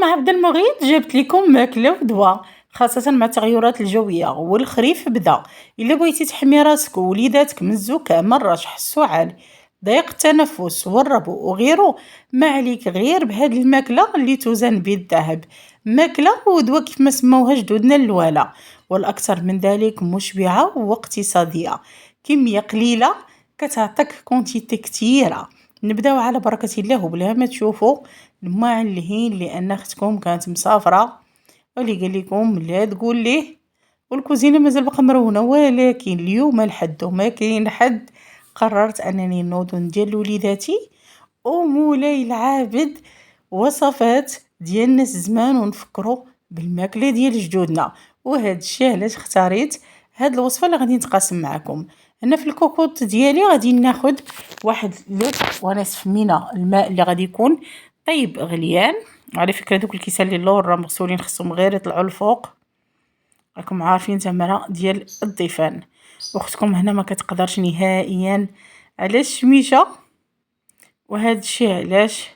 مع عبد المغيث جبت لكم ماكلة ودواء، خاصة مع التغيرات الجوية والخريف بدا. إلا بغيتي تحمي راسك ووليداتك من الزكام الرشح السعال ضيق التنفس والربو وغيره، ما عليك غير بهاد الماكلة اللي توزن بالذهب. ماكلة ودواء كيف ما سموها جدودنا الوالا، والأكثر من ذلك مشبعة واقتصادية. كمية قليلة كتعطيك كونتيتي كتيرة. نبداو على بركة الله وبلا ما تشوفوا المعلهين لان اختكم كانت مسافرة واللي قال لكم لا تقول ليه. والكوزينة مازال بقى مرونة، ولكن اليوم الحد وما كاين حد قررت انني نوض ندير لوليداتي ومولاي العابد وصفات ديال ناس زمان ونفكروا بالماكله ديال جدودنا. وهذا الشيء علاش اختاريت هاد الوصفه اللي غادي نتقاسم معكم. هنا في الكوكوط ديالي غادي ناخذ واحد لتر ونصف من الماء اللي غادي يكون طيب غليان. على فكره دوك الكيسان اللي اللور راه مغسولين، خصهم غير يطلعوا الفوق، راكم عارفين تمره ديال الضيفان. اختكم هنا ما كتقدرش نهائيا على الشميشه، وهذا الشيء علاش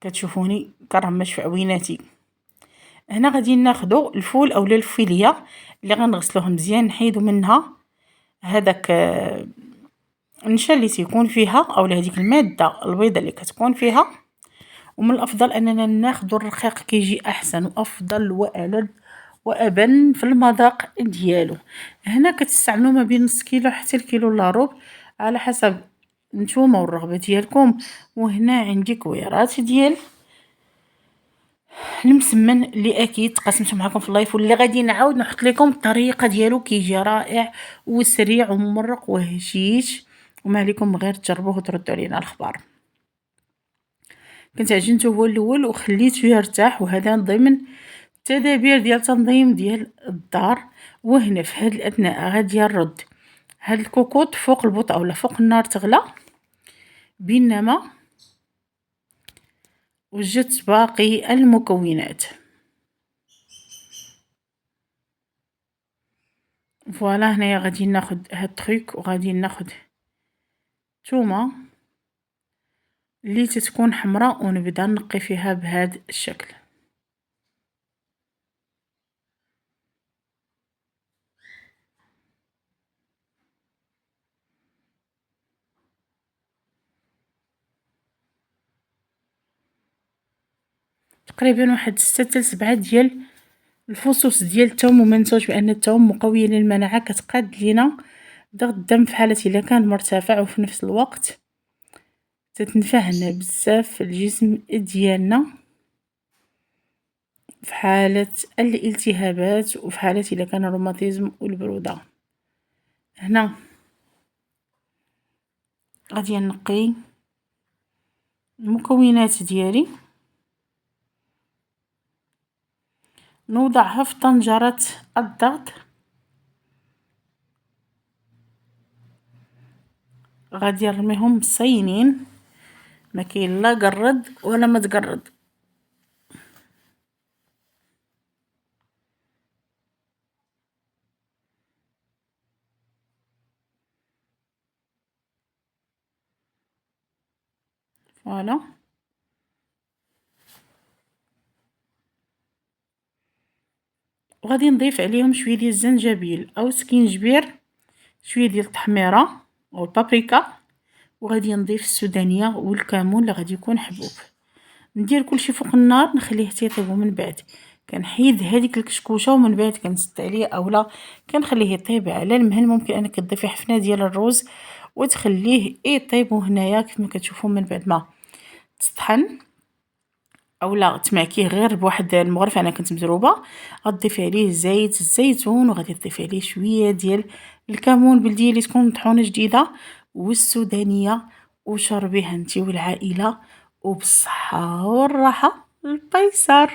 كتشوفوني كرمش في عويناتي. هنا غادي ناخذوا الفول اولا الفيليه اللي غنغسلوه مزيان، نحيدو منها هذاك النشا اللي تيكون فيها اولا هذيك الماده البيضاء اللي كتكون فيها. ومن الافضل اننا ناخذوا الرقيق كيجي احسن وافضل والذ وابن في المذاق ديالو. هنا كتستعملوا ما بين نص كيلو حتى الكيلو الا ربع على حسب نتوما والرغبه ديالكم. وهنا عندي كويرات ديال المسمن اللي اكيد تقاسمته معكم في اللايف، واللي غادي نعاود نحط لكم الطريقه ديالو كيجي رائع وسريع وممرق وهشيش، وما عليكم غير تجربوه وتردوا علينا الخبر. كنت عجنته هو الاول وخليته يرتاح، وهذا ضمن التدابير ديال تنظيم ديال الدار. وهنا في هذا الاثناء غادي نرد هاد الكوكوط فوق البوطه ولا فوق النار تغلى، بينما وجدت باقي المكونات. فوالا هنايا غادي ناخد هاد التريك وغادي ناخد تومه اللي تتكون حمراء ونبدا نقي فيها بهذا الشكل. تقريبا واحد 6 ل 7 ديال الفصوص ديال الثوم ومنتوج بان الثوم مقوي للمناعه، كتقاد لينا ضغط الدم في حاله الا كان مرتفع، وفي نفس الوقت تتنفعنا بزاف في الجسم ديالنا في حاله الالتهابات وفي حاله الا كان الروماتيزم والبروده. هنا غادي نقي المكونات ديالي، نوضعها في طنجرة الضغط. غادي نرميهم صينين، ما كاين لا قرد ولا ما تقرد. فوالا وغادي نضيف عليهم شويه ديال الزنجبيل او سكينجبير، شويه ديال التحميره او البابريكا، وغادي نضيف السودانيه والكمون اللي غادي يكون حبوب. ندير كلشي فوق النار نخليه حتى يطيب، ومن بعد كنحيد هذيك الكشكوشه ومن بعد كنسد عليه اولا كنخليه يطيب على المهل. ممكن انك تضيفي حفنه ديال الروز وتخليه يطيب هنايا كيف ما كتشوفوا. من بعد ما تطحن اولا تماكيه غير بواحد المغرفه، انا كنت مزروبه، غتضيفي عليه زيت الزيتون وغادي تضيفي عليه شويه ديال الكمون بلديه اللي تكون مطحونه جديده والسودانيه، وشربيها انت والعائله وبالصحه والراحه القيصر.